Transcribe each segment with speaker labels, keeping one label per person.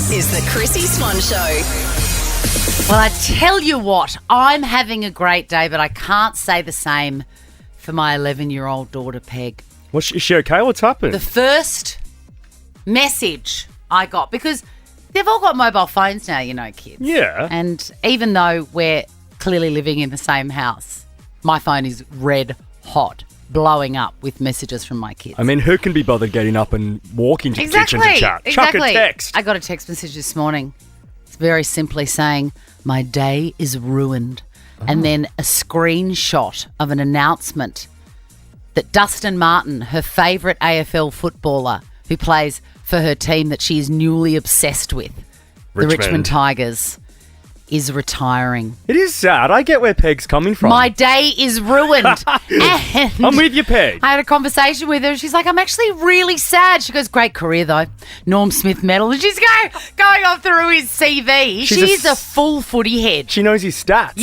Speaker 1: This is the Chrissie Swan Show.
Speaker 2: Well, I tell you what, I'm having a great day, but I can't say the same for my 11-year-old daughter, Peg.
Speaker 3: Is she okay? What's happened?
Speaker 2: The first message I got, because they've all got mobile phones now, you know, kids.
Speaker 3: Yeah.
Speaker 2: And even though we're clearly living in the same house, my phone is red hot, blowing up with messages from my kids.
Speaker 3: I mean, who can be bothered getting up and walking to the kitchen to chat?
Speaker 2: Exactly.
Speaker 3: Chuck a text.
Speaker 2: I got a text message this morning. It's very simply saying, my day is ruined. And then a screenshot of an announcement that Dustin Martin, her favourite AFL footballer who plays for her team that she is newly obsessed with, the Richmond Tigers, is retiring.
Speaker 3: It is sad. I get where Peg's coming from.
Speaker 2: My day is ruined. And
Speaker 3: I'm with you, Peg.
Speaker 2: I had a conversation with her. She's like, I'm actually really sad. She goes, great career, though. Norm Smith medal. And she's going off through his CV. She's a full footy head.
Speaker 3: She knows his stats.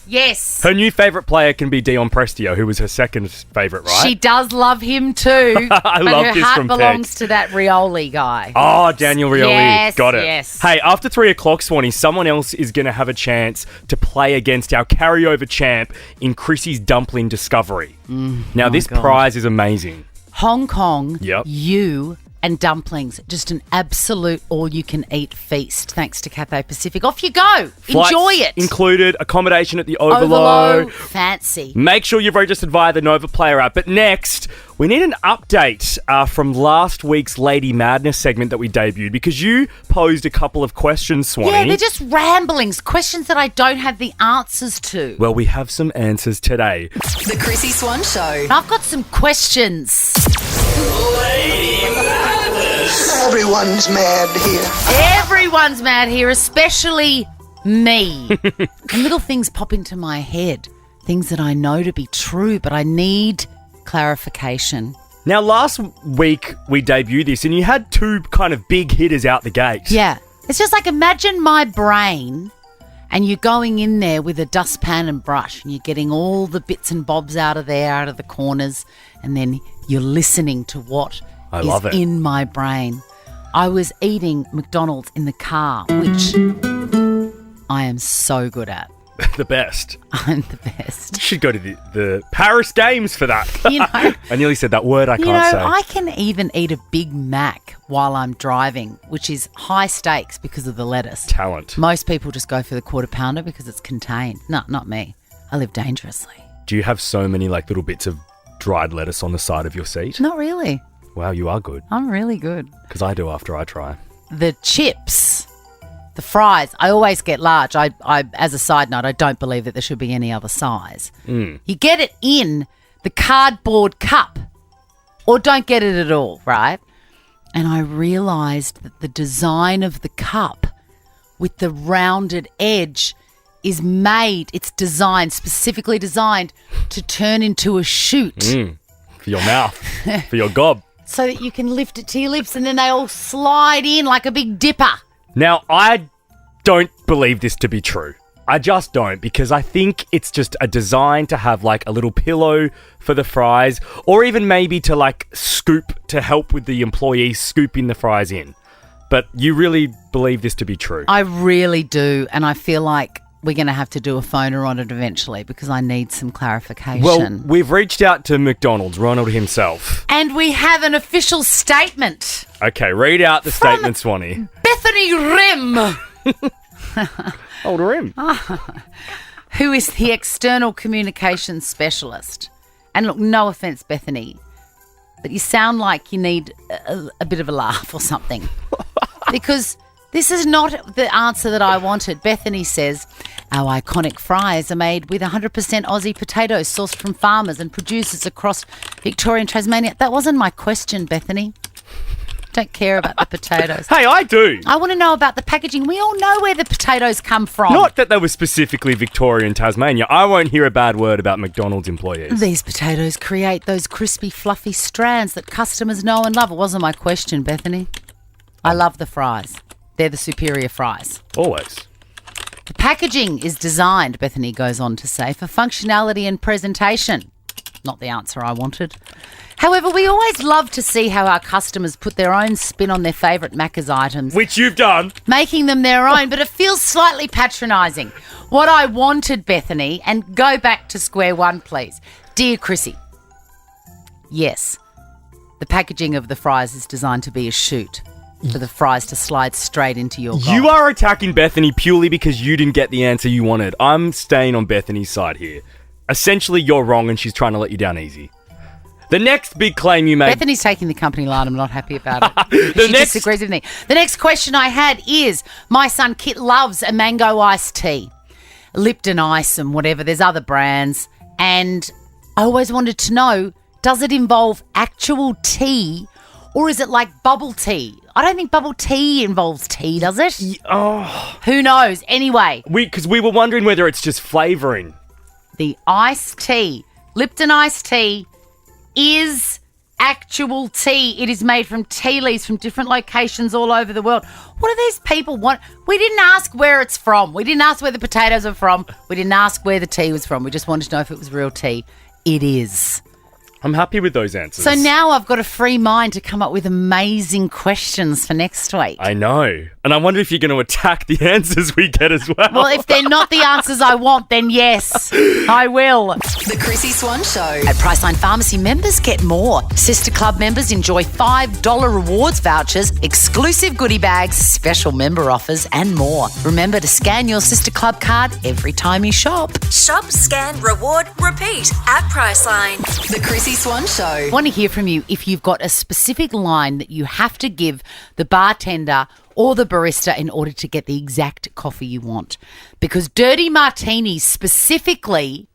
Speaker 2: Yes.
Speaker 3: Her new favourite player can be Dion Prestio, who was her second favourite, right?
Speaker 2: She does love him too.
Speaker 3: I love
Speaker 2: her
Speaker 3: this
Speaker 2: heart
Speaker 3: from
Speaker 2: belongs
Speaker 3: Peg.
Speaker 2: to that Rioli guy.
Speaker 3: Oh, Daniel Rioli.
Speaker 2: Yes,
Speaker 3: Got it.
Speaker 2: yes.
Speaker 3: Hey, after 3 o'clock, Swanee, someone else is going to have a chance to play against our carryover champ in Chrissie's Dumpling Discovery. Now, this prize is amazing.
Speaker 2: Hong Kong,
Speaker 3: Yep.
Speaker 2: you and dumplings. Just an absolute all-you-can-eat feast, thanks to Cathay Pacific. Off you go.
Speaker 3: Flights
Speaker 2: Enjoy it.
Speaker 3: included, accommodation at the Overlow.
Speaker 2: Overlow. Fancy.
Speaker 3: Make sure you've registered via the Nova Player app. But next, we need an update from last week's Lady Madness segment that we debuted, because you posed a couple of questions, Swanee.
Speaker 2: Yeah, they're just ramblings, questions that I don't have the answers to.
Speaker 3: Well, we have some answers today.
Speaker 1: The Chrissie Swan Show.
Speaker 2: I've got some questions.
Speaker 4: Everyone's mad here.
Speaker 2: Everyone's mad here, especially me. And little things pop into my head, things that I know to be true, but I need clarification.
Speaker 3: Now, last week we debuted this, and you had two kind of big hitters out the gate.
Speaker 2: Yeah. It's just like, imagine my brain and you're going in there with a dustpan and brush and you're getting all the bits and bobs out of there, out of the corners, and then you're listening to what is in my brain. I was eating McDonald's in the car, which I am so good at.
Speaker 3: The best.
Speaker 2: I'm the best.
Speaker 3: You should go to the Paris Games for that.
Speaker 2: You know,
Speaker 3: I nearly said that word I can't say.
Speaker 2: I can even eat a Big Mac while I'm driving, which is high stakes because of the lettuce.
Speaker 3: Talent.
Speaker 2: Most people just go for the quarter pounder because it's contained. No, not me. I live dangerously.
Speaker 3: Do you have so many like little bits of dried lettuce on the side of your seat?
Speaker 2: Not really.
Speaker 3: Wow, you are good.
Speaker 2: I'm really good.
Speaker 3: Because I do after I try.
Speaker 2: The chips, the fries, I always get large. I as a side note, I don't believe that there should be any other size. You get it in the cardboard cup or don't get it at all, right? And I realised that the design of the cup with the rounded edge is made, it's designed, specifically designed to turn into a chute.
Speaker 3: For your mouth. For your gob.
Speaker 2: So that you can lift it to your lips and then they all slide in like a big dipper.
Speaker 3: Now, I don't believe this to be true. I just don't, because I think it's just a design to have like a little pillow for the fries, or even maybe to like scoop, to help with the employees scooping the fries in. But you really believe this to be true?
Speaker 2: I really do, and I feel like we're going to have to do a phoner on it eventually because I need some clarification.
Speaker 3: Well, we've reached out to McDonald's, Ronald himself.
Speaker 2: And we have an official statement.
Speaker 3: Okay, read out the statement, Swanee.
Speaker 2: Bethany Rim,
Speaker 3: Old Rim.
Speaker 2: who is the external communications specialist. And look, no offence, Bethany, but you sound like you need a bit of a laugh or something. Because this is not the answer that I wanted. Bethany says, our iconic fries are made with 100% Aussie potatoes sourced from farmers and producers across Victoria and Tasmania. That wasn't my question, Bethany. Don't care about the potatoes.
Speaker 3: Hey, I do.
Speaker 2: I want to know about the packaging. We all know where the potatoes come from.
Speaker 3: Not that they were specifically Victoria and Tasmania. I won't hear a bad word about McDonald's employees.
Speaker 2: These potatoes create those crispy, fluffy strands that customers know and love. It wasn't my question, Bethany. I love the fries. They're the superior fries.
Speaker 3: Always.
Speaker 2: The packaging is designed, Bethany goes on to say, for functionality and presentation. Not the answer I wanted. However, we always love to see how our customers put their own spin on their favourite Macca's items,
Speaker 3: Which you've done.
Speaker 2: making them their own, but it feels slightly patronising. What I wanted, Bethany, and go back to square one, please. Dear Chrissie, yes, the packaging of the fries is designed to be a chute for the fries to slide straight into your goal.
Speaker 3: You are attacking Bethany purely because you didn't get the answer you wanted. I'm staying on Bethany's side here. Essentially, you're wrong and she's trying to let you down easy. The next big claim you made...
Speaker 2: Bethany's taking the company line. I'm not happy about it. She disagrees with me. The next question I had is, my son Kit loves a mango iced tea. Lipton Ice and whatever. There's other brands. And I always wanted to know, does it involve actual tea or is it like bubble tea? I don't think bubble tea involves tea, does it? Who knows? Anyway.
Speaker 3: Because we were wondering whether it's just flavouring.
Speaker 2: The iced tea, Lipton iced tea, is actual tea. It is made from tea leaves from different locations all over the world. What do these people want? We didn't ask where it's from. We didn't ask where the potatoes are from. We didn't ask where the tea was from. We just wanted to know if it was real tea. It is.
Speaker 3: I'm happy with those answers.
Speaker 2: So now I've got a free mind to come up with amazing questions for next week.
Speaker 3: I know. And I wonder if you're going to attack the answers we get as well.
Speaker 2: Well, if they're not the answers I want, then yes, I will.
Speaker 1: The Chrissie Swan Show.
Speaker 2: At Priceline Pharmacy, members get more. Sister Club members enjoy $5 rewards vouchers, exclusive goodie bags, special member offers and more. Remember to scan your Sister Club card every time you shop.
Speaker 5: Shop, scan, reward, repeat at Priceline.
Speaker 1: The Chrissie Swan Show.
Speaker 2: I want to hear from you if you've got a specific line that you have to give the bartender or the barista in order to get the exact coffee you want. Because dirty martinis specifically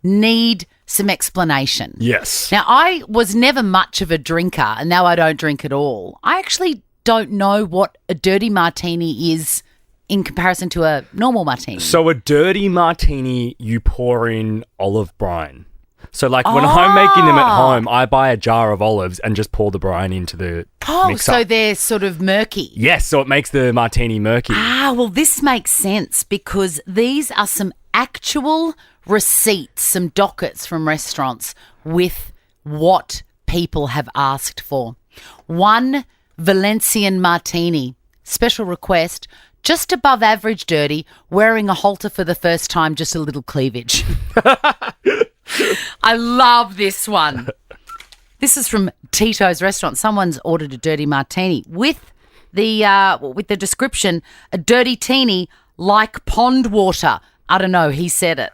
Speaker 2: need some explanation.
Speaker 3: Yes.
Speaker 2: Now, I was never much of a drinker, and now I don't drink at all. I actually don't know what a dirty martini is in comparison to a normal martini.
Speaker 3: So a dirty martini, you pour in olive brine. So like when I'm making them at home, I buy a jar of olives and just pour the brine into the mixer.
Speaker 2: So they're sort of murky.
Speaker 3: Yes, so it makes the martini murky.
Speaker 2: Well, this makes sense because these are some actual receipts, some dockets from restaurants with what people have asked for. 1 Valencian martini, special request, just above average dirty, wearing a halter for the first time, just a little cleavage. I love this one. This is from Tito's restaurant. Someone's ordered a dirty martini with the description, a dirty teeny like pond water. I don't know. He said it.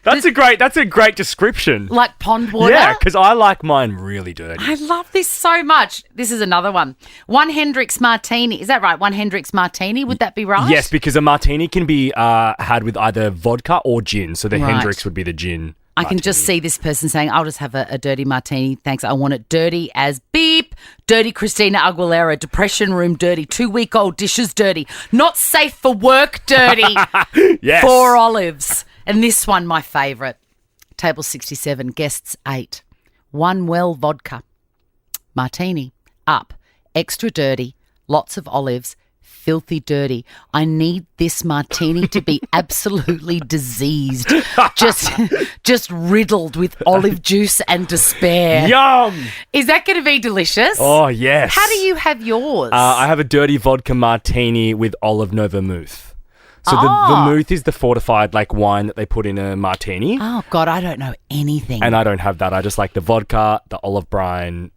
Speaker 3: That's a great description.
Speaker 2: Like pond water?
Speaker 3: Yeah, because I like mine really dirty.
Speaker 2: I love this so much. This is another one. 1 Hendrick's martini. Is that right? 1 Hendrick's martini. Would that be right?
Speaker 3: Yes, because a martini can be had with either vodka or gin. So the
Speaker 2: Right.
Speaker 3: Hendrix would be the gin.
Speaker 2: I can just see this person saying, I'll just have a dirty martini. Thanks. I want it dirty as beep. Dirty Christina Aguilera. Depression room dirty. 2-week-old dishes dirty. Not safe for work dirty.
Speaker 3: Yes.
Speaker 2: 4 olives. And this one, my favourite. Table 67, guests 8. 1 well vodka. Martini. Up. Extra dirty. Lots of olives. Filthy dirty. I need this martini to be absolutely diseased. Just riddled with olive juice and despair.
Speaker 3: Yum!
Speaker 2: Is that going to be delicious?
Speaker 3: Oh, yes.
Speaker 2: How do you have yours?
Speaker 3: I have a dirty vodka martini with olive no vermouth. So the vermouth is the fortified wine that they put in a martini.
Speaker 2: Oh, God, I don't know anything.
Speaker 3: And I don't have that. I just like the vodka, the olive brine.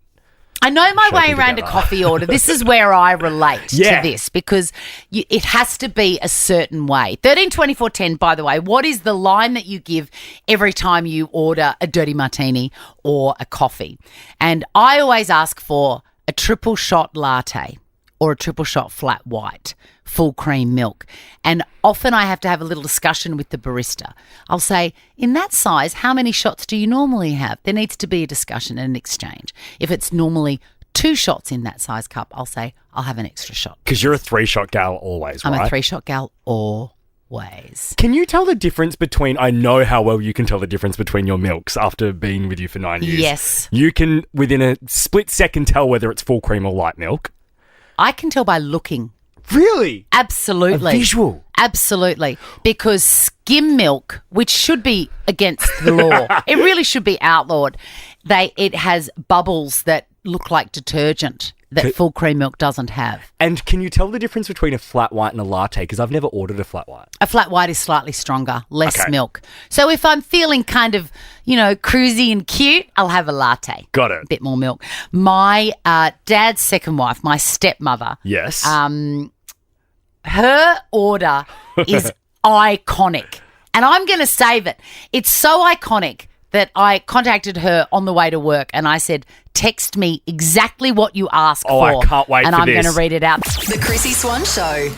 Speaker 2: I know my way
Speaker 3: Shaken
Speaker 2: around
Speaker 3: together.
Speaker 2: a coffee order. This is where I relate
Speaker 3: Yeah.
Speaker 2: to this because it has to be a certain way. 132410, by the way, what is the line that you give every time you order a dirty martini or a coffee? And I always ask for a triple shot latte or a triple shot flat white, full cream milk. And often I have to have a little discussion with the barista. I'll say, in that size, how many shots do you normally have? There needs to be a discussion and an exchange. If it's normally 2 shots in that size cup, I'll say, I'll have an extra shot.
Speaker 3: Because you're a 3-shot gal always, right?
Speaker 2: I'm a 3-shot gal always.
Speaker 3: Can you tell the difference between, I know how well you can tell the difference between your milks after being with you for 9 years.
Speaker 2: Yes.
Speaker 3: You can, within a split second, tell whether it's full cream or light milk.
Speaker 2: I can tell by looking.
Speaker 3: Really?
Speaker 2: Absolutely.
Speaker 3: A visual?
Speaker 2: Absolutely. Because skim milk, which should be against the law, it really should be outlawed. it has bubbles that look like detergent that full cream milk doesn't have.
Speaker 3: And can you tell the difference between a flat white and a latte? Because I've never ordered a flat white.
Speaker 2: A flat white is slightly stronger, less
Speaker 3: Okay.
Speaker 2: milk. So if I'm feeling kind of, cruisy and cute, I'll have a latte.
Speaker 3: Got it.
Speaker 2: A bit more milk. My dad's second wife, my stepmother,
Speaker 3: Yes.
Speaker 2: her order is iconic. And I'm going to save it. It's so iconic that I contacted her on the way to work and I said, text me exactly what you asked for.
Speaker 3: I can't wait
Speaker 2: and
Speaker 3: for
Speaker 2: I'm
Speaker 3: this.
Speaker 2: going to read it out.
Speaker 1: The Chrissie Swan Show.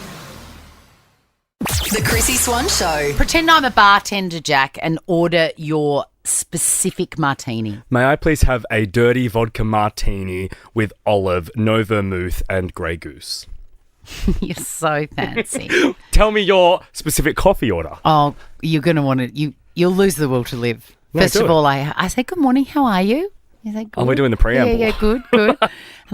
Speaker 1: The Chrissie Swan Show.
Speaker 2: Pretend I'm a bartender, Jack, and order your specific martini.
Speaker 3: May I please have a dirty vodka martini with olive, no vermouth, and Grey Goose?
Speaker 2: You're so fancy.
Speaker 3: Tell me your specific coffee order.
Speaker 2: Oh, you're going to want to, you'll lose the will to live.
Speaker 3: Yeah,
Speaker 2: First
Speaker 3: do
Speaker 2: of
Speaker 3: it.
Speaker 2: all, I say, good morning, how are you? You say, good.
Speaker 3: Oh, we're doing the preamble.
Speaker 2: Yeah, good. And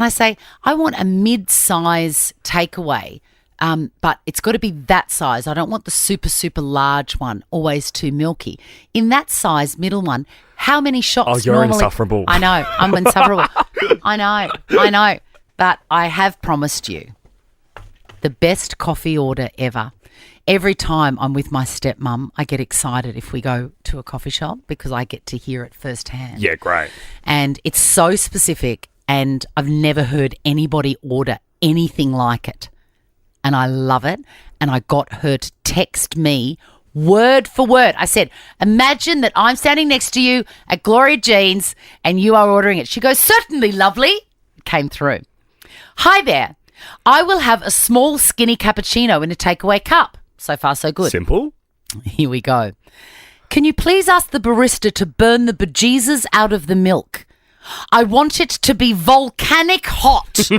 Speaker 2: I say, I want a mid-size takeaway, but it's got to be that size. I don't want the super, super large one, always too milky. In that size, middle one, how many shots
Speaker 3: Oh, you're
Speaker 2: normally?
Speaker 3: insufferable.
Speaker 2: I know, I'm insufferable. I know. But I have promised you the best coffee order ever. Every time I'm with my stepmum, I get excited if we go to a coffee shop because I get to hear it firsthand.
Speaker 3: Yeah, great.
Speaker 2: And it's so specific and I've never heard anybody order anything like it. And I love it. And I got her to text me word for word. I said, imagine that I'm standing next to you at Gloria Jean's and you are ordering it. She goes, certainly, lovely. It came through. Hi there. I will have a small skinny cappuccino in a takeaway cup. So far, so good.
Speaker 3: Simple.
Speaker 2: Here we go. Can you please ask the barista to burn the bejesus out of the milk? I want it to be volcanic hot.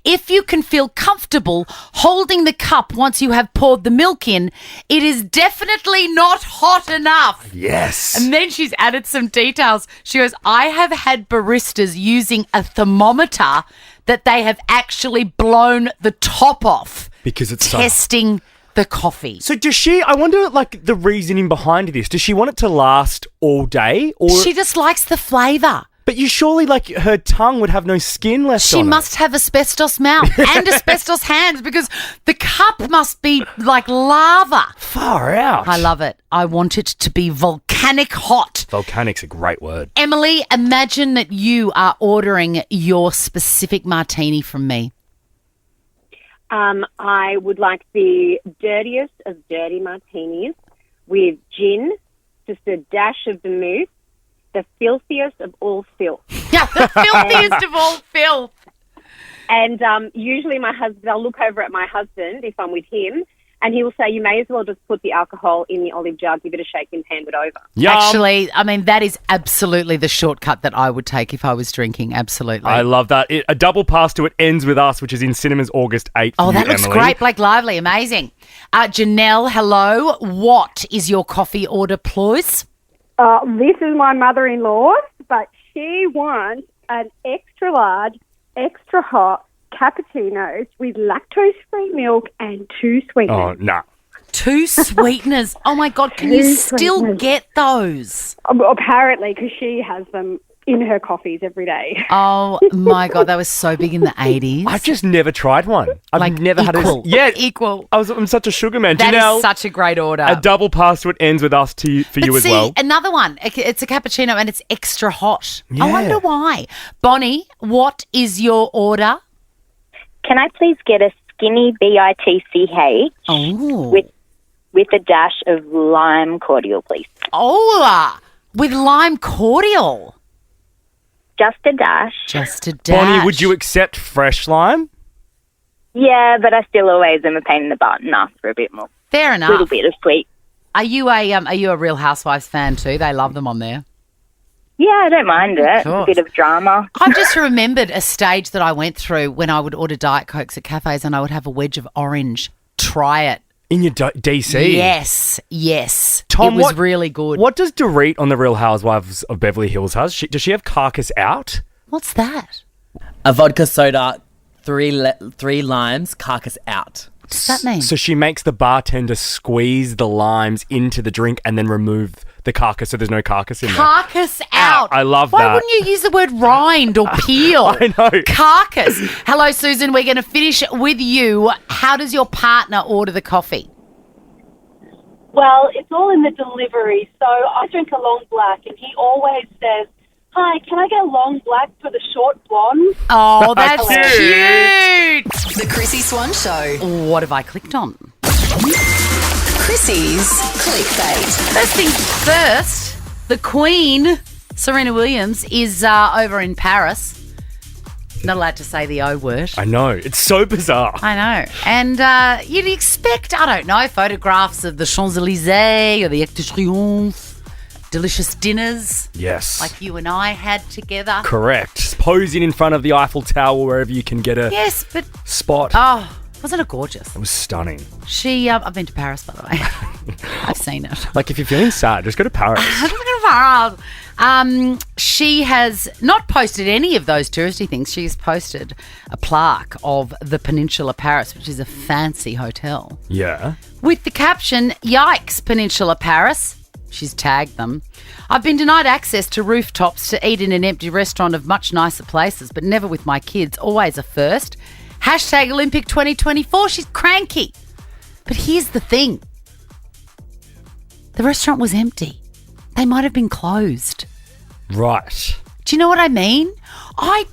Speaker 2: If you can feel comfortable holding the cup once you have poured the milk in, it is definitely not hot enough.
Speaker 3: Yes.
Speaker 2: And then she's added some details. She goes, I have had baristas using a thermometer that they have actually blown the top off.
Speaker 3: Because it's so...
Speaker 2: testing the coffee.
Speaker 3: So does she, I wonder, like, the reasoning behind this. Does she want it to last all day? Or
Speaker 2: She just likes the flavour.
Speaker 3: But you surely, like, her tongue would have no skin left
Speaker 2: She
Speaker 3: on
Speaker 2: must have asbestos mouth and asbestos hands because the cup must be like lava.
Speaker 3: Far out.
Speaker 2: I love it. I want it to be volcanic hot.
Speaker 3: Volcanic's a great word.
Speaker 2: Emily, imagine that you are ordering your specific martini from me.
Speaker 6: I would like the dirtiest of dirty martinis with gin, just a dash of vermouth, the filthiest of all filth.
Speaker 2: Yeah, the filthiest of all filth.
Speaker 6: And usually I'll look over at my husband if I'm with him, and he will say, you may as well just put the alcohol in the olive jar, give it a shake and hand it over.
Speaker 3: Yum.
Speaker 2: Actually, I mean, that is absolutely the shortcut that I would take if I was drinking. Absolutely.
Speaker 3: I love that. A double pass to It Ends With Us, which is in cinemas August 8th.
Speaker 2: Oh,
Speaker 3: for
Speaker 2: that
Speaker 3: you,
Speaker 2: looks
Speaker 3: Emily.
Speaker 2: great. Blake Lively, amazing. Janelle, hello. What is your coffee order, please?
Speaker 7: This is my mother-in-law, but she wants an extra large, extra hot cappuccinos with lactose-free milk and 2 sweeteners.
Speaker 3: Oh, nah.
Speaker 2: 2 sweeteners. Oh, my God. Can you
Speaker 7: Two
Speaker 2: still
Speaker 7: sweeteners.
Speaker 2: get those?
Speaker 7: Apparently, because she has them in her coffees every day.
Speaker 2: Oh, my God. That was so big in the 80s.
Speaker 3: I've just never tried one. I've
Speaker 2: like
Speaker 3: never
Speaker 2: equal.
Speaker 3: had a... Yeah,
Speaker 2: Equal.
Speaker 3: I'm such a sugar man.
Speaker 2: That
Speaker 3: Janelle,
Speaker 2: is such a great order.
Speaker 3: a double pass to It Ends With Us for you
Speaker 2: But
Speaker 3: as
Speaker 2: see,
Speaker 3: well.
Speaker 2: another one. It's a cappuccino and it's extra hot.
Speaker 3: Yeah.
Speaker 2: I wonder why. Bonnie, what is your order?
Speaker 8: Can I please get a skinny BITCH
Speaker 2: Oh.
Speaker 8: with a dash of lime cordial, please?
Speaker 2: Oh, with lime cordial.
Speaker 8: Just a dash.
Speaker 2: Just a dash.
Speaker 3: Bonnie, would you accept fresh lime?
Speaker 8: Yeah, but I still always am a pain in the butt and ask for a bit more.
Speaker 2: Fair
Speaker 8: A
Speaker 2: enough.
Speaker 8: little bit of sweet.
Speaker 2: Are you a Real Housewives fan too? They love them on there.
Speaker 8: Yeah, I don't mind it.
Speaker 2: course.
Speaker 8: A bit of drama.
Speaker 2: I've just remembered a stage that I went through when I would order Diet Cokes at cafes and I would have a wedge of orange. Try it.
Speaker 3: In your DC?
Speaker 2: Yes.
Speaker 3: Tom,
Speaker 2: it was
Speaker 3: what-
Speaker 2: really good.
Speaker 3: What does Dorit on The Real Housewives of Beverly Hills has? Does she have carcass out?
Speaker 2: What's that?
Speaker 9: A vodka soda, three limes, carcass out.
Speaker 2: What's that mean?
Speaker 3: So she makes the bartender squeeze the limes into the drink and then remove the carcass so there's no carcass in there.
Speaker 2: Carcass out.
Speaker 3: I love
Speaker 2: Why
Speaker 3: that.
Speaker 2: wouldn't you use the word rind or peel?
Speaker 3: I know.
Speaker 2: Carcass. Hello, Susan. We're going to finish with you. How does your partner order the coffee?
Speaker 10: Well, it's all in the delivery. So I drink a long black, and he always says, "Hi, can I get a long black for the short blonde?"
Speaker 2: Oh, that's cute.
Speaker 1: The Chrissie Swan Show.
Speaker 2: What have I clicked on?
Speaker 1: Chrissie's clickbait.
Speaker 2: First things first, the Queen, Serena Williams, is over in Paris. Not allowed to say the O word.
Speaker 3: I know. It's so bizarre.
Speaker 2: I know. And you'd expect, I don't know, photographs of the Champs-Élysées or the Arc de Triomphe, delicious dinners
Speaker 3: Yes.
Speaker 2: like you and I had together.
Speaker 3: Correct. Posing in front of the Eiffel Tower wherever you can get a
Speaker 2: Yes, but,
Speaker 3: spot.
Speaker 2: oh, wasn't it gorgeous?
Speaker 3: It was stunning.
Speaker 2: She, I've been to Paris, by the way. I've seen it.
Speaker 3: Like, if you're feeling sad, just go to Paris.
Speaker 2: She has not posted any of those touristy things. She's posted a plaque of the Peninsula Paris, which is a fancy hotel,
Speaker 3: Yeah.
Speaker 2: with the caption, "Yikes, Peninsula Paris." She's tagged them. "I've been denied access to rooftops to eat in an empty restaurant of much nicer places, but never with my kids. Always a first. Hashtag Olympic 2024. She's cranky. But here's the thing. The restaurant was empty. They might have been closed.
Speaker 3: Right.
Speaker 2: Do you know what I mean? I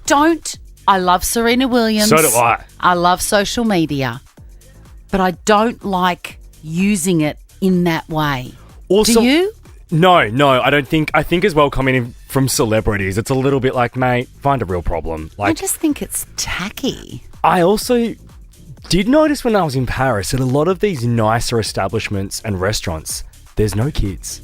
Speaker 2: love Serena Williams.
Speaker 3: So do I.
Speaker 2: I love social media. But I don't like using it in that way.
Speaker 3: Also,
Speaker 2: do you?
Speaker 3: No, I don't think. I think as well, coming in from celebrities, it's a little bit like, mate, find a real problem.
Speaker 2: I just think it's tacky.
Speaker 3: I also did notice when I was in Paris that a lot of these nicer establishments and restaurants, there's no kids.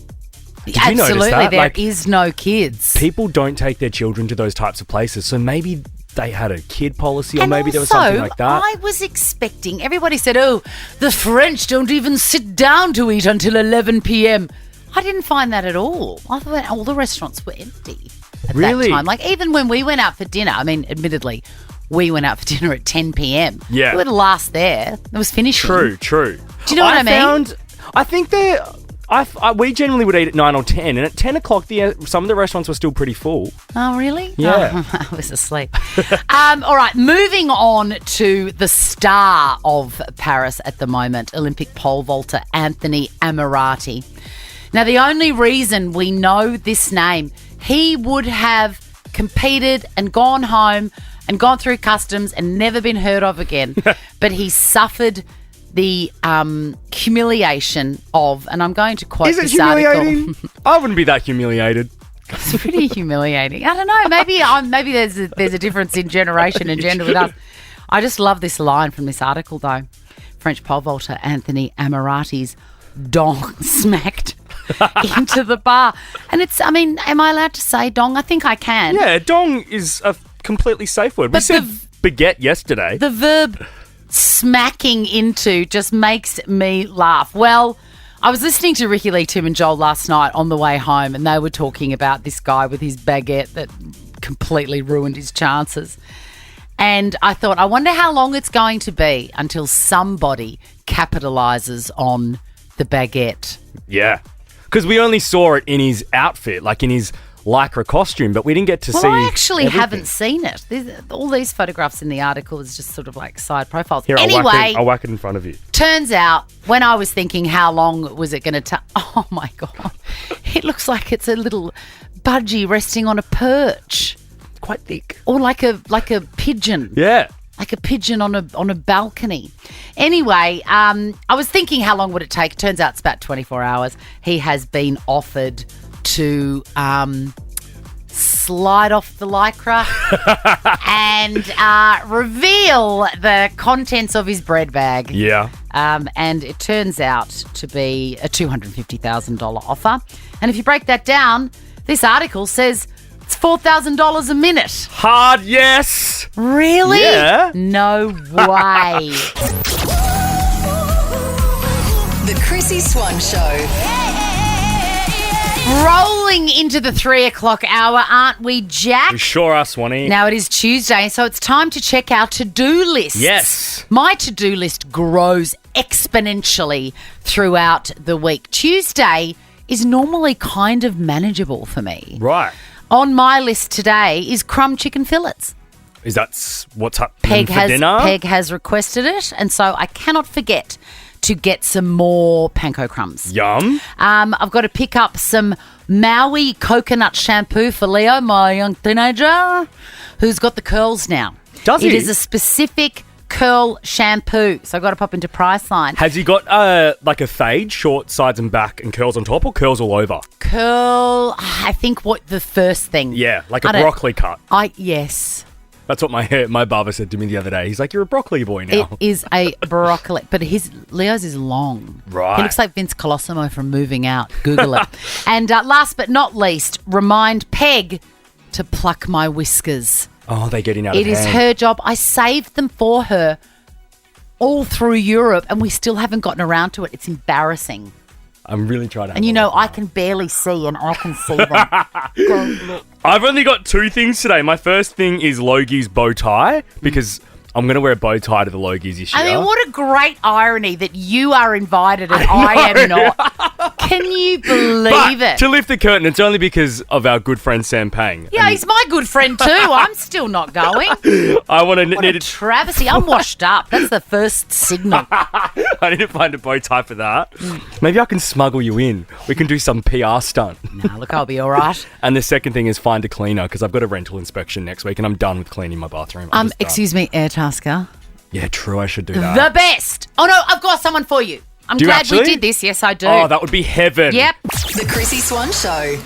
Speaker 3: Did you notice
Speaker 2: Absolutely,
Speaker 3: that?
Speaker 2: there is no kids.
Speaker 3: People don't take their children to those types of places, so maybe they had a kid policy, or
Speaker 2: And
Speaker 3: maybe there was
Speaker 2: also,
Speaker 3: something like that.
Speaker 2: I was expecting, everybody said, oh, the French don't even sit down to eat until 11 p.m. I didn't find that at all. I thought all the restaurants were empty at
Speaker 3: Really?
Speaker 2: that time. Like, even when we went out for dinner, I mean, admittedly, we went out for dinner at 10 p.m.
Speaker 3: Yeah.
Speaker 2: We were the last there. It was finishing.
Speaker 3: True.
Speaker 2: Do you know what I mean?
Speaker 3: I think we generally would eat at 9 or 10, and at 10 o'clock, some of the restaurants were still pretty full.
Speaker 2: Oh, really?
Speaker 3: Yeah.
Speaker 2: Oh, I was asleep. All right, moving on to the star of Paris at the moment, Olympic pole vaulter Anthony Ammirati. Now, the only reason we know this name, he would have competed and gone home and gone through customs and never been heard of again. But he suffered the humiliation of, and I'm going to quote
Speaker 3: Is it
Speaker 2: this
Speaker 3: humiliating?
Speaker 2: article.
Speaker 3: I wouldn't be that humiliated.
Speaker 2: It's pretty humiliating. I don't know. Maybe there's a difference in generation and gender with us. I just love this line from this article, though. French pole vaulter Anthony Ammirati's dong smacked into the bar. And am I allowed to say dong? I think I can.
Speaker 3: Yeah, dong is a completely safe word. We
Speaker 2: But
Speaker 3: said baguette yesterday.
Speaker 2: The verb smacking into just makes me laugh. Well, I was listening to Ricky Lee, Tim and Joel last night on the way home, and they were talking about this guy with his baguette that completely ruined his chances. And I thought, I wonder how long it's going to be until somebody capitalises on the baguette.
Speaker 3: Yeah. Because we only saw it in his outfit, like in his lycra costume, but we didn't get to see.
Speaker 2: Well, I actually
Speaker 3: everything.
Speaker 2: haven't seen it. All these photographs in the article is just sort of like side profiles.
Speaker 3: Here,
Speaker 2: anyway,
Speaker 3: I'll whack it in front of you.
Speaker 2: turns out when I was thinking how long was it going to take, oh my God, it looks like it's a little budgie resting on a perch.
Speaker 3: Quite thick.
Speaker 2: Or like a pigeon.
Speaker 3: Yeah.
Speaker 2: Like a pigeon on a balcony. Anyway, I was thinking how long would it take? Turns out it's about 24 hours. He has been offered to slide off the lycra and reveal the contents of his bread bag.
Speaker 3: Yeah.
Speaker 2: And it turns out to be a $250,000 offer. And if you break that down, this article says it's $4,000 a minute.
Speaker 3: Hard yes.
Speaker 2: Really?
Speaker 3: Yeah.
Speaker 2: No way.
Speaker 1: The Chrissie Swan Show.
Speaker 2: Rolling into the 3 o'clock hour, aren't we, Jack?
Speaker 3: We sure are, Swanee.
Speaker 2: Now it is Tuesday, so it's time to check our to-do list.
Speaker 3: Yes.
Speaker 2: My to-do list grows exponentially throughout the week. Tuesday is normally kind of manageable for me.
Speaker 3: Right.
Speaker 2: On my list today is crumb chicken fillets.
Speaker 3: Is that what's happening for dinner?
Speaker 2: Peg has requested it, and so I cannot forget to get some more panko crumbs.
Speaker 3: Yum.
Speaker 2: I've got to pick up some Maui coconut shampoo for Leo, my young teenager, who's got the curls now.
Speaker 3: Does he?
Speaker 2: It is a specific curl shampoo, so I've got to pop into Priceline.
Speaker 3: Has he got like a fade, short sides and back, and curls on top, or curls all over?
Speaker 2: Curl, I think what the first thing.
Speaker 3: Yeah, like a broccoli cut.
Speaker 2: Yes.
Speaker 3: That's what my barber said to me the other day. He's like, "You're a broccoli boy now."
Speaker 2: It is a broccoli, but Leo's is long.
Speaker 3: Right.
Speaker 2: He looks like Vince Colosimo from Moving Out. Google it. And last but not least, remind Peg to pluck my whiskers.
Speaker 3: Oh, they're getting out of hand.
Speaker 2: It is her job. I saved them for her all through Europe, and we still haven't gotten around to it. It's embarrassing.
Speaker 3: I'm really trying to.
Speaker 2: And you know, I can barely see, and I can see them. Don't look.
Speaker 3: I've only got two things today. My first thing is Logie's bow tie, because I'm going to wear a bow tie to the Logies this year.
Speaker 2: I mean, what a great irony that you are invited and I am not. Can you believe it?
Speaker 3: To lift the curtain, it's only because of our good friend Sam Pang.
Speaker 2: Yeah, he's my good friend too. I'm still not going.
Speaker 3: I want to
Speaker 2: What a travesty. I'm washed up. That's the first signal.
Speaker 3: I need to find a bow tie for that. Maybe I can smuggle you in. We can do some PR stunt.
Speaker 2: Nah, look, I'll be all right.
Speaker 3: And the second thing is find a cleaner, because I've got a rental inspection next week and I'm done with cleaning my bathroom.
Speaker 2: Excuse me, Airtasker.
Speaker 3: Yeah, true. I should do that.
Speaker 2: The best. Oh, no, I've got someone for you. I'm
Speaker 3: Do you
Speaker 2: glad
Speaker 3: actually?
Speaker 2: we did this. Yes, I do.
Speaker 3: Oh, that would be heaven.
Speaker 2: Yep.
Speaker 1: The Chrissie Swan Show.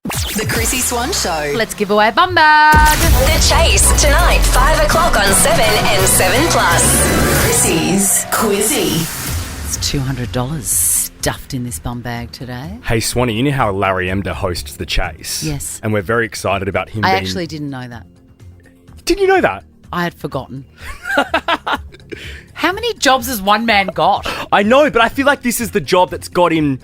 Speaker 1: The Chrissie Swan Show.
Speaker 2: Let's give away a bum bag.
Speaker 5: The Chase, tonight, 5 o'clock on 7 and 7 Plus.
Speaker 1: Chrissie's Quizzy.
Speaker 2: It's $200 stuffed in this bum bag today.
Speaker 3: Hey, Swanee, you know how Larry Emder hosts The Chase?
Speaker 2: Yes.
Speaker 3: And we're very excited about him
Speaker 2: I
Speaker 3: being...
Speaker 2: actually didn't know that.
Speaker 3: Didn't you know that?
Speaker 2: I had forgotten. How many jobs has one man got?
Speaker 3: I know, but I feel like this is the job that's got him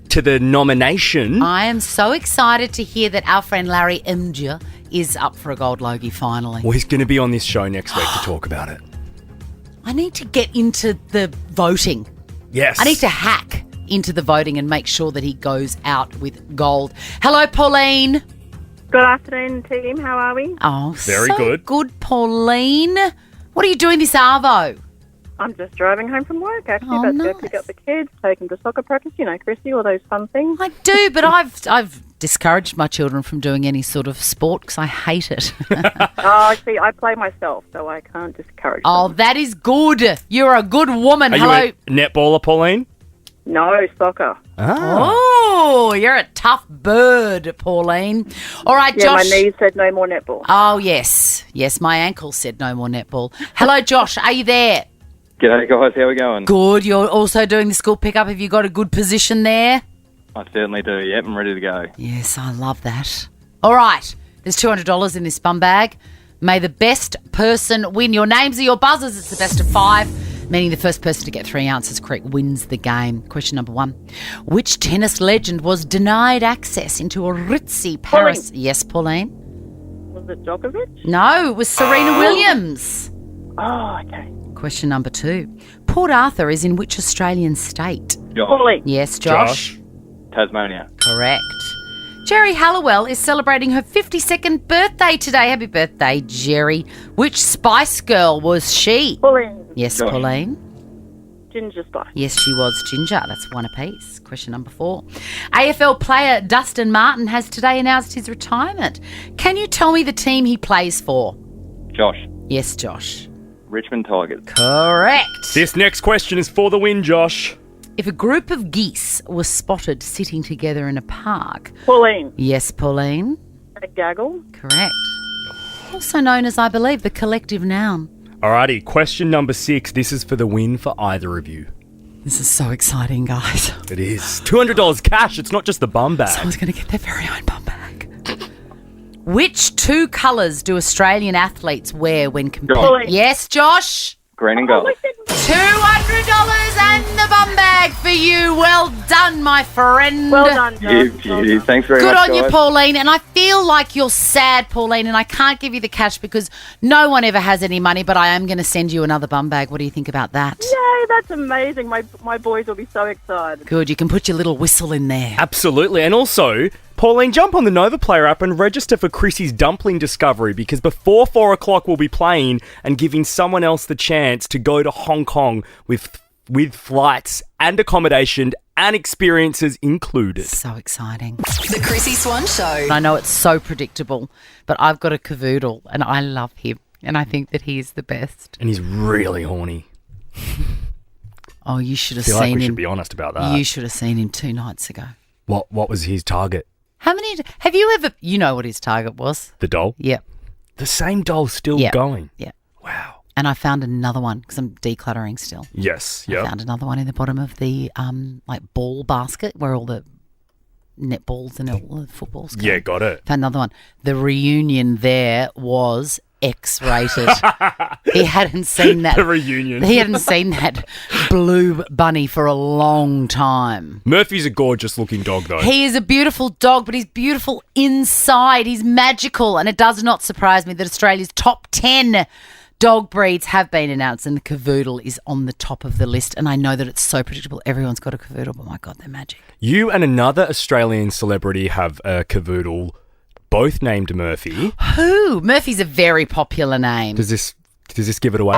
Speaker 3: to the nomination.
Speaker 2: I am so excited to hear that our friend Larry Emder is up for a gold Logie finally.
Speaker 3: Well, he's going to be on this show next week to talk about it.
Speaker 2: I need to get into the voting.
Speaker 3: Yes.
Speaker 2: I need to hack into the voting and make sure that he goes out with gold. Hello, Pauline.
Speaker 11: Good afternoon, team. How are we?
Speaker 2: Oh,
Speaker 3: Very
Speaker 2: so
Speaker 3: good.
Speaker 2: Good, Pauline. What are you doing this arvo?
Speaker 11: I'm just driving home from work, actually.
Speaker 2: Oh,
Speaker 11: About to go
Speaker 2: nice.
Speaker 11: pick up the kids, take them to soccer practice, you know, Chrissie, all those fun things.
Speaker 2: I do, but I've discouraged my children from doing any sort of sport because I hate it.
Speaker 11: Oh, see, I play myself, so I can't discourage
Speaker 2: Oh,
Speaker 11: them.
Speaker 2: that is good. You're a good woman.
Speaker 3: Are
Speaker 2: Hello.
Speaker 3: you a netballer, Pauline?
Speaker 11: No, soccer.
Speaker 2: Oh, you're a tough bird, Pauline. All right,
Speaker 11: Yeah,
Speaker 2: Josh.
Speaker 11: my knees said no more netball.
Speaker 2: Oh, yes. Yes, my ankle said no more netball. Hello, Josh. Are you there?
Speaker 12: G'day guys, how we going?
Speaker 2: Good. You're also doing the school pickup. Have you got a good position there?
Speaker 12: I certainly do, yep, I'm ready to go.
Speaker 2: Yes, I love that. All right. There's $200 in this bum bag. May the best person win. Your names are your buzzers. It's the best of 5, meaning the first person to get 3 answers correct wins the game. Question number 1. Which tennis legend was denied access into a ritzy Paris?
Speaker 11: Pauline.
Speaker 2: Yes, Pauline?
Speaker 11: Was it Djokovic?
Speaker 2: No, it was Serena Williams.
Speaker 11: Oh, okay.
Speaker 2: Question number 2. Port Arthur is in which Australian state?
Speaker 12: Josh.
Speaker 11: Pauline.
Speaker 2: Yes, Josh.
Speaker 12: Tasmania.
Speaker 2: Correct. Jerry Halliwell is celebrating her 52nd birthday today. Happy birthday, Jerry. Which Spice Girl was she?
Speaker 11: Pauline.
Speaker 2: Yes,
Speaker 12: Josh.
Speaker 2: Pauline.
Speaker 11: Ginger Spice.
Speaker 2: Yes, she was Ginger. That's 1 apiece. Question number 4. AFL player Dustin Martin has today announced his retirement. Can you tell me the team he plays for?
Speaker 12: Josh.
Speaker 2: Yes, Josh.
Speaker 12: Richmond Tigers.
Speaker 2: Correct.
Speaker 3: This next question is for the win, Josh.
Speaker 2: If a group of geese was spotted sitting together in a park.
Speaker 11: Pauline.
Speaker 2: Yes, Pauline.
Speaker 11: A gaggle.
Speaker 2: Correct. Also known as, I believe, the collective noun.
Speaker 3: Alrighty, question number 6. This is for the win for either of you.
Speaker 2: This is so exciting, guys.
Speaker 3: It is. $200 cash. It's not just the bum bag.
Speaker 2: Someone's going to get their very own bum bag. Which 2 colours do Australian athletes wear when competing?
Speaker 11: Pauline.
Speaker 2: Yes, Josh?
Speaker 12: Green and gold.
Speaker 2: $200 and the bum bag for you. Well done, my friend.
Speaker 10: Well done,
Speaker 12: You
Speaker 10: John.
Speaker 12: beauty. Thanks very
Speaker 2: Good
Speaker 12: much,
Speaker 2: on you,
Speaker 12: guys.
Speaker 2: Pauline. And I feel like you're sad, Pauline, and I can't give you the cash because no one ever has any money, but I am going to send you another bum bag. What do you think about that?
Speaker 11: Yay, that's amazing. My boys will be so excited.
Speaker 2: Good. You can put your little whistle in there.
Speaker 3: Absolutely. And also, Pauline, jump on the Nova Player app and register for Chrissie's Dumpling Discovery because before 4 o'clock we'll be playing and giving someone else the chance to go to Hong Kong with flights and accommodation and experiences included.
Speaker 2: So exciting.
Speaker 1: The Chrissy Swan Show.
Speaker 2: I know it's so predictable, but I've got a cavoodle and I love him and I think that he is the best.
Speaker 3: And he's really horny.
Speaker 2: Oh, you should have
Speaker 3: I feel like
Speaker 2: seen
Speaker 3: we
Speaker 2: him.
Speaker 3: should be honest about that.
Speaker 2: You should have seen him 2 nights ago.
Speaker 3: What was his target?
Speaker 2: How many? Have you ever? You know what his target was?
Speaker 3: The doll?
Speaker 2: Yep.
Speaker 3: The same doll's still
Speaker 2: Yep.
Speaker 3: going.
Speaker 2: Yeah.
Speaker 3: Wow.
Speaker 2: And I found another one because I'm decluttering still.
Speaker 3: Yes.
Speaker 2: I
Speaker 3: Yeah.
Speaker 2: found another one in the bottom of the like ball basket where all the netballs and all the footballs go.
Speaker 3: Yeah, got it.
Speaker 2: Found another one. The reunion there was X-rated. He hadn't seen that.
Speaker 3: The reunion.
Speaker 2: He hadn't seen that blue bunny for a long time.
Speaker 3: Murphy's a gorgeous looking dog though.
Speaker 2: He is a beautiful dog, but he's beautiful inside. He's magical, and it does not surprise me that Australia's top 10 dog breeds have been announced, and the cavoodle is on the top of the list. And I know that it's so predictable. Everyone's got a cavoodle, but my God, they're magic.
Speaker 3: You and another Australian celebrity have a cavoodle, both named Murphy.
Speaker 2: Who? Murphy's a very popular name.
Speaker 3: Does this give it away?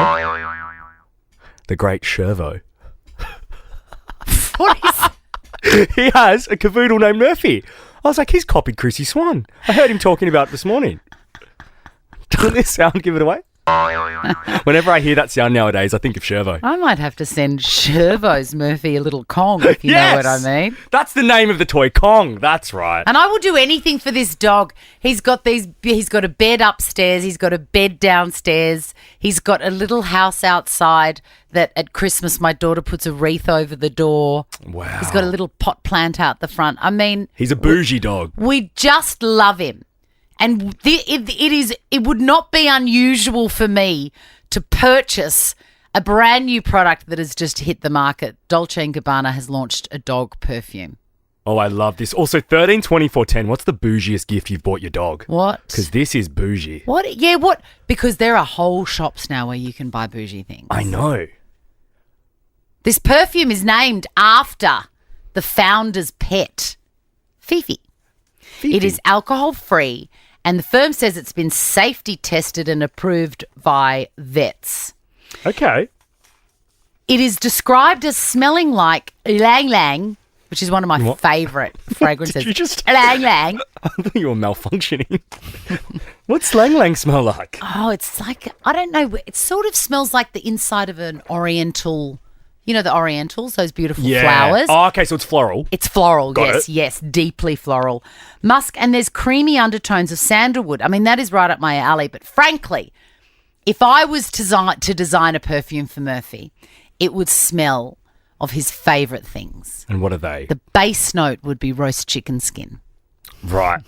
Speaker 3: The great Shervo.
Speaker 2: What is
Speaker 3: He has a cavoodle named Murphy. I was like, he's copied Chrissy Swan. I heard him talking about it this morning. Doesn't this sound give it away? Whenever I hear that sound nowadays, I think of Shervo.
Speaker 2: I might have to send Shervo's Murphy a little Kong, if you know what I mean.
Speaker 3: That's the name of the toy, Kong. That's right.
Speaker 2: And I will do anything for this dog. He's got a bed upstairs. He's got a bed downstairs. He's got a little house outside that at Christmas my daughter puts a wreath over the door.
Speaker 3: Wow.
Speaker 2: He's got a little pot plant out the front. I mean,
Speaker 3: He's a bougie dog.
Speaker 2: we just love him. And it would not be unusual for me to purchase a brand new product that has just hit the market. Dolce & Gabbana has launched a dog perfume.
Speaker 3: Oh, I love this. Also, 13, 24, 10. What's the bougiest gift you've bought your dog?
Speaker 2: What?
Speaker 3: Because this is bougie.
Speaker 2: What? Yeah, what? Because there are whole shops now where you can buy bougie things.
Speaker 3: I know.
Speaker 2: This perfume is named after the founder's pet, Fifi. It is alcohol-free, and the firm says it's been safety tested and approved by vets.
Speaker 3: Okay.
Speaker 2: It is described as smelling like ylang ylang, which is one of my favourite fragrances.
Speaker 3: Did you just...
Speaker 2: Ylang ylang.
Speaker 3: I thought you were malfunctioning. What's Lang Lang smell like?
Speaker 2: Oh, it's like, I don't know, it sort of smells like the inside of an oriental, you know the orientals, those beautiful flowers?
Speaker 3: Oh, okay, so it's floral.
Speaker 2: It's floral,
Speaker 3: Got it.
Speaker 2: yes, deeply floral. Musk, and there's creamy undertones of sandalwood. I mean, that is right up my alley, but frankly, if I was to design a perfume for Murphy, it would smell of his favourite things.
Speaker 3: And what are they?
Speaker 2: The base note would be roast chicken skin.
Speaker 3: Right.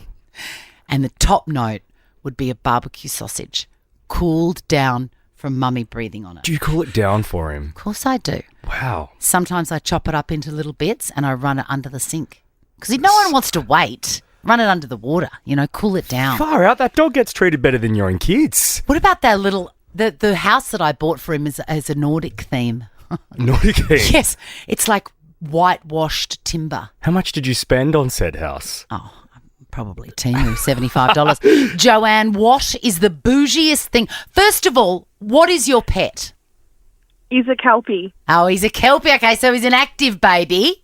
Speaker 2: And the top note would be a barbecue sausage, cooled down from mummy breathing on it.
Speaker 3: Do you cool it down for him?
Speaker 2: Of course I do.
Speaker 3: Wow.
Speaker 2: Sometimes I chop it up into little bits and I run it under the sink. Because no one wants to wait. Run it under the water, cool it down.
Speaker 3: Far out. That dog gets treated better than your own kids.
Speaker 2: What about that little... The house that I bought for him is a Nordic theme.
Speaker 3: Naughty thing.
Speaker 2: Yes. It's like whitewashed timber.
Speaker 3: How much did you spend on said house?
Speaker 2: Oh, probably Timu, $75. Joanne, what is the bougiest thing? First of all, what is your pet?
Speaker 11: He's a Kelpie.
Speaker 2: Oh, he's a Kelpie. Okay, so he's an active baby.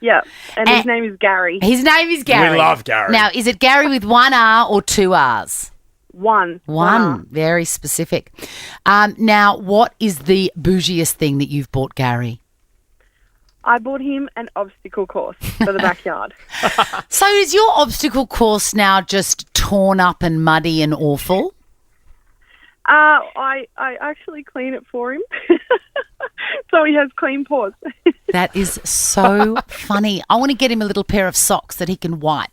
Speaker 11: Yeah, and his name is Gary.
Speaker 2: His name is Gary.
Speaker 3: We love Gary.
Speaker 2: Now, is it Gary with one R or two R's?
Speaker 11: One.
Speaker 2: One. Very specific. Now, what is the bougiest thing that you've bought Gary?
Speaker 11: I bought him an obstacle course for the backyard.
Speaker 2: So is your obstacle course now just torn up and muddy and awful?
Speaker 11: I actually clean it for him. So he has clean paws.
Speaker 2: That is so funny. I want to get him a little pair of socks that he can wipe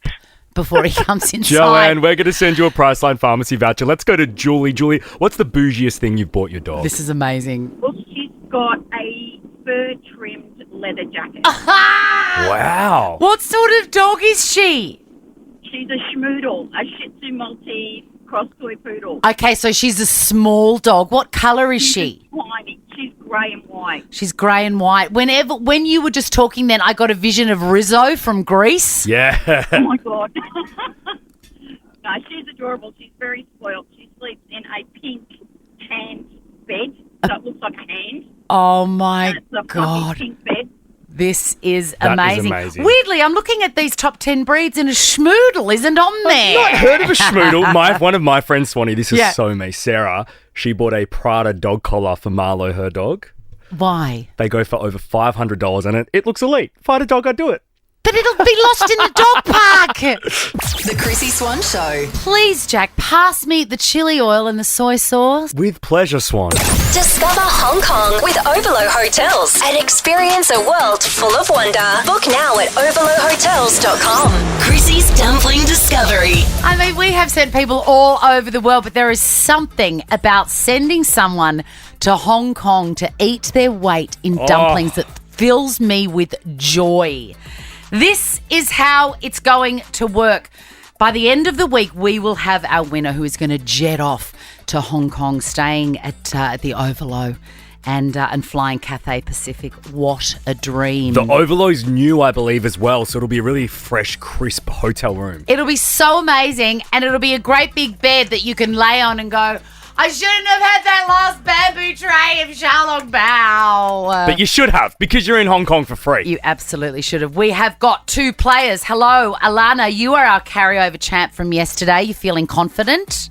Speaker 2: before he comes inside.
Speaker 3: Joanne, we're going to send you a Priceline Pharmacy voucher. Let's go to Julie. Julie, what's the bougiest thing you've bought your dog?
Speaker 2: This is amazing.
Speaker 13: Well, she's got a fur-trimmed leather jacket.
Speaker 3: Wow.
Speaker 2: What sort of dog is she?
Speaker 13: She's a schmoodle, a Shih Tzu Maltese cross toy poodle.
Speaker 2: Okay, so she's a small dog. What colour is she?
Speaker 13: Tiny. She's grey and white.
Speaker 2: She's grey and white. When you were just talking then, I got a vision of Rizzo from Greece.
Speaker 3: Yeah.
Speaker 13: Oh, my God. No, she's adorable. She's very spoiled. She sleeps in a pink hand bed, so it looks like a hand.
Speaker 2: Oh, my
Speaker 13: And it's a
Speaker 2: God.
Speaker 13: fluffy pink bed.
Speaker 2: This is
Speaker 3: That is
Speaker 2: amazing.
Speaker 3: amazing.
Speaker 2: Weirdly, I'm looking at these top 10 breeds and a schmoodle isn't on there.
Speaker 3: Not heard of a schmoodle. One of my friends, Swanee, this is
Speaker 2: Yeah.
Speaker 3: so me, Sarah, she bought a Prada dog collar for Marlo, her dog.
Speaker 2: Why?
Speaker 3: They go for over $500 and it looks elite. If I had a dog, I'd do it.
Speaker 2: But it'll be lost in the dog park.
Speaker 1: The Chrissie Swan Show.
Speaker 2: Please, Jack, pass me the chili oil and the soy sauce.
Speaker 3: With pleasure, Swan.
Speaker 5: Discover Hong Kong with Overlow Hotels and experience a world full of wonder. Book now at overlowhotels.com. Chrissie's Dumpling Discovery.
Speaker 2: I mean, we have sent people all over the world, but there is something about sending someone to Hong Kong to eat their weight in dumplings that fills me with joy. This is how it's going to work. By the end of the week, we will have our winner who is going to jet off to Hong Kong, staying at the Overlow and flying Cathay Pacific. What a dream.
Speaker 3: The Overlow's new, I believe, as well, so it'll be a really fresh, crisp hotel room.
Speaker 2: It'll be so amazing, and it'll be a great big bed that you can lay on and go, I shouldn't have had that last bamboo tray of Shalong Bao.
Speaker 3: But you should have, because you're in Hong Kong for free.
Speaker 2: You absolutely should have. We have got two players. Hello, Alana, you are our carryover champ from yesterday. You feeling confident?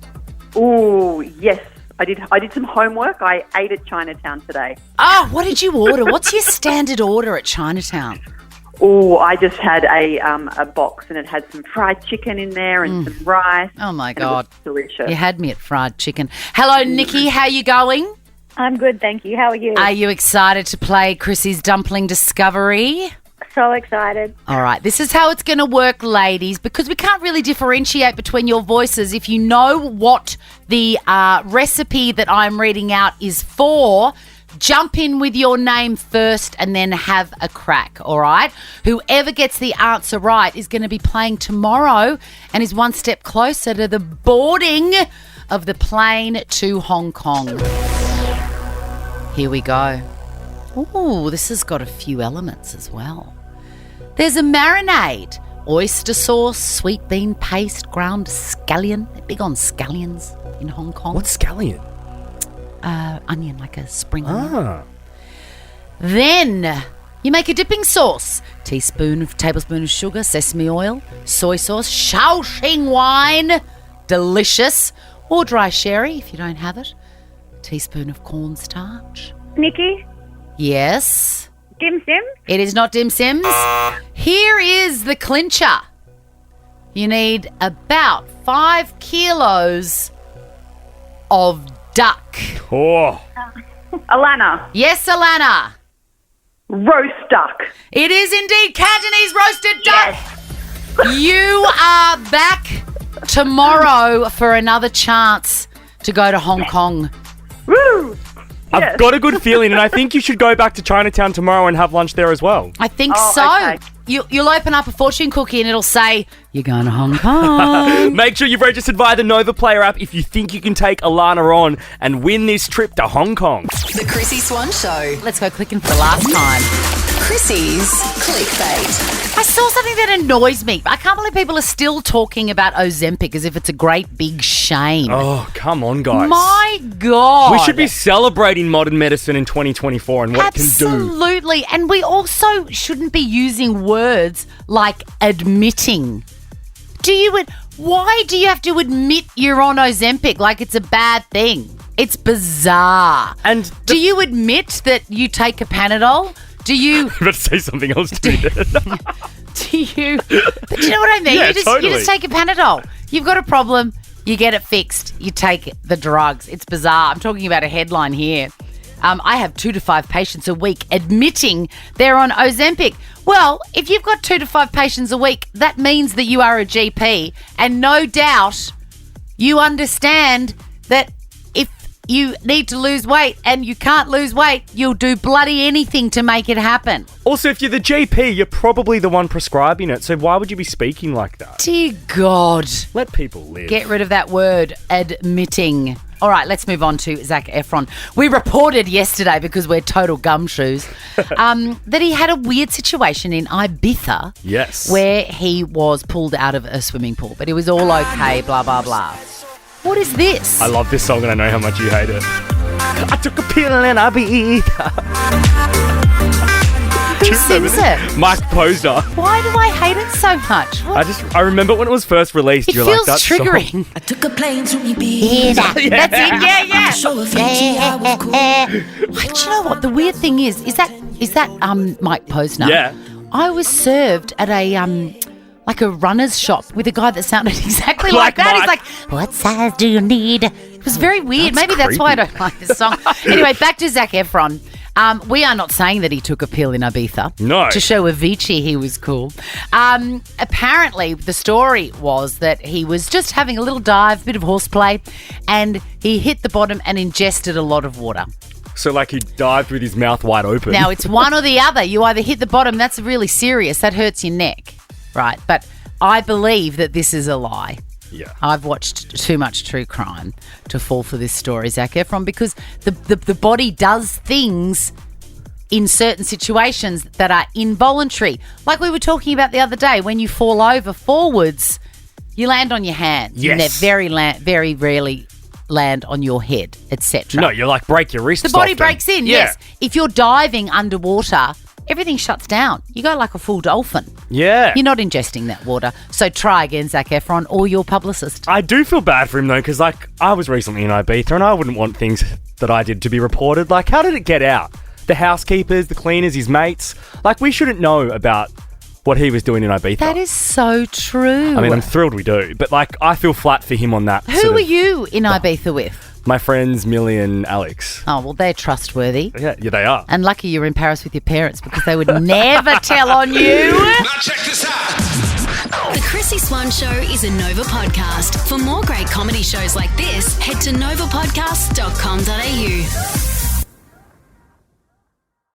Speaker 14: Oh, yes. I did some homework. I ate at Chinatown today.
Speaker 2: Oh, what did you order? What's your standard order at Chinatown?
Speaker 14: Oh, I just had a box and it had some fried chicken in there and some rice.
Speaker 2: Oh, my
Speaker 14: and
Speaker 2: God.
Speaker 14: It was delicious.
Speaker 2: You had me at fried chicken. Hello, Nikki. How you going?
Speaker 15: I'm good, thank you. How are you?
Speaker 2: Are you excited to play Chrissy's Dumpling Discovery?
Speaker 15: So excited.
Speaker 2: All right, this is how it's going to work, ladies, because we can't really differentiate between your voices. If you know what the recipe that I'm reading out is for, jump in with your name first and then have a crack, all right? Whoever gets the answer right is going to be playing tomorrow and is one step closer to the boarding of the plane to Hong Kong. Here we go. Ooh, this has got a few elements as well. There's a marinade, oyster sauce, sweet bean paste, ground scallion. They're big on scallions in Hong Kong.
Speaker 3: What's scallion?
Speaker 2: Onion, like a spring onion. Then you make a dipping sauce. Tablespoon of sugar, sesame oil, soy sauce, Shaoxing wine. Delicious. Or dry sherry if you don't have it. Teaspoon of cornstarch.
Speaker 15: Nikki?
Speaker 2: Yes?
Speaker 15: Dim Sim?
Speaker 2: It is not dim sims. Here is the clincher. You need about 5 kilos of duck.
Speaker 3: Oh.
Speaker 14: Alana.
Speaker 2: Yes, Alana.
Speaker 14: Roast duck.
Speaker 2: It is indeed Cantonese roasted duck. You are back tomorrow for another chance to go to Hong Kong.
Speaker 14: Woo!
Speaker 3: I've got a good feeling, and I think you should go back to Chinatown tomorrow and have lunch there as well.
Speaker 2: I think so.
Speaker 14: Okay.
Speaker 2: You'll open up a fortune cookie and it'll say, you're going to Hong Kong.
Speaker 3: Make sure you've registered via the Nova Player app if you think you can take Alana on and win this trip to Hong Kong.
Speaker 1: The Chrissie Swan Show.
Speaker 2: Let's go clicking for the last time.
Speaker 1: Chrissie's clickbait.
Speaker 2: I saw something that annoys me. I can't believe people are still talking about Ozempic as if it's a great big shame.
Speaker 3: Oh, come on, guys.
Speaker 2: My God.
Speaker 3: We should be celebrating modern medicine in 2024 and what it can do.
Speaker 2: Absolutely. And we also shouldn't be using words like admitting. Why do you have to admit you're on Ozempic like it's a bad thing? It's bizarre.
Speaker 3: And
Speaker 2: do you admit that you take a Panadol? Do you...
Speaker 3: I'm about to say something else to me.
Speaker 2: Do you... But you know what I mean?
Speaker 3: Yeah,
Speaker 2: you just take a Panadol. You've got a problem. You get it fixed. You take the drugs. It's bizarre. I'm talking about a headline here. I have 2 to 5 patients a week admitting they're on Ozempic. Well, if you've got 2 to 5 patients a week, that means that you are a GP, and no doubt you understand that if you need to lose weight and you can't lose weight, you'll do bloody anything to make it happen.
Speaker 3: Also, if you're the GP, you're probably the one prescribing it, so why would you be speaking like that?
Speaker 2: Dear God.
Speaker 3: Let people live.
Speaker 2: Get rid of that word, admitting. All right, let's move on to Zac Efron. We reported yesterday, because we're total gumshoes, that he had a weird situation in Ibiza.
Speaker 3: Yes.
Speaker 2: Where he was pulled out of a swimming pool, but it was all okay, blah, blah, blah. What is this?
Speaker 3: I love this song and I know how much you hate it. I took a pill and Ibiza.
Speaker 2: Who sings it?
Speaker 3: Mike Posner.
Speaker 2: Why do I hate it so much? What?
Speaker 3: I remember when it was first released.
Speaker 2: It
Speaker 3: you're
Speaker 2: feels
Speaker 3: like, that
Speaker 2: triggering.
Speaker 3: Song.
Speaker 16: I took a plane to Ibiza.
Speaker 2: That's it, yeah.
Speaker 16: Show of Fiji, I was cool.
Speaker 2: Do you know what the weird thing is? Is that Mike Posner?
Speaker 3: Yeah.
Speaker 2: I was served at a like a runner's shop with a guy that sounded exactly like that.
Speaker 3: Mike.
Speaker 2: He's like, "What size do you need?" It was very weird. Maybe that's why I don't like this song. Anyway, back to Zac Efron. We are not saying that he took a pill in Ibiza.
Speaker 3: No.
Speaker 2: To show Avicii he was cool. Apparently, the story was that he was just having a little dive, bit of horseplay, and he hit the bottom and ingested a lot of water.
Speaker 3: So like he dived with his mouth wide open.
Speaker 2: Now, it's one or the other. You either hit the bottom, that's really serious, that hurts your neck, right? But I believe that this is a lie.
Speaker 3: Yeah.
Speaker 2: I've watched too much true crime to fall for this story, Zac Efron, because the body does things in certain situations that are involuntary. Like we were talking about the other day, when you fall over forwards, you land on your hands.
Speaker 3: Yes.
Speaker 2: You very rarely land on your head, etc.
Speaker 3: No, you're like break your wrists.
Speaker 2: The body
Speaker 3: off then.
Speaker 2: breaks in,
Speaker 3: Yeah.
Speaker 2: yes. If you're diving underwater, everything shuts down. You go like a full dolphin.
Speaker 3: Yeah.
Speaker 2: You're not ingesting that water. So try again, Zac Efron, or your publicist.
Speaker 3: I do feel bad for him though, because like I was recently in Ibiza and I wouldn't want things that I did to be reported. Like, how did it get out? The housekeepers, the cleaners, his mates. Like, we shouldn't know about what he was doing in Ibiza.
Speaker 2: That is so true.
Speaker 3: I mean, I'm thrilled we do, but like, I feel flat for him on that.
Speaker 2: Who were you in Ibiza with?
Speaker 3: My friends Millie and Alex.
Speaker 2: Oh, well, they're trustworthy.
Speaker 3: Yeah, they are.
Speaker 2: And lucky you're in Paris with your parents, because they would never tell on you.
Speaker 17: Now check this out.
Speaker 5: The Chrissie Swan Show is a Nova podcast. For more great comedy shows like this, head to novapodcast.com.au.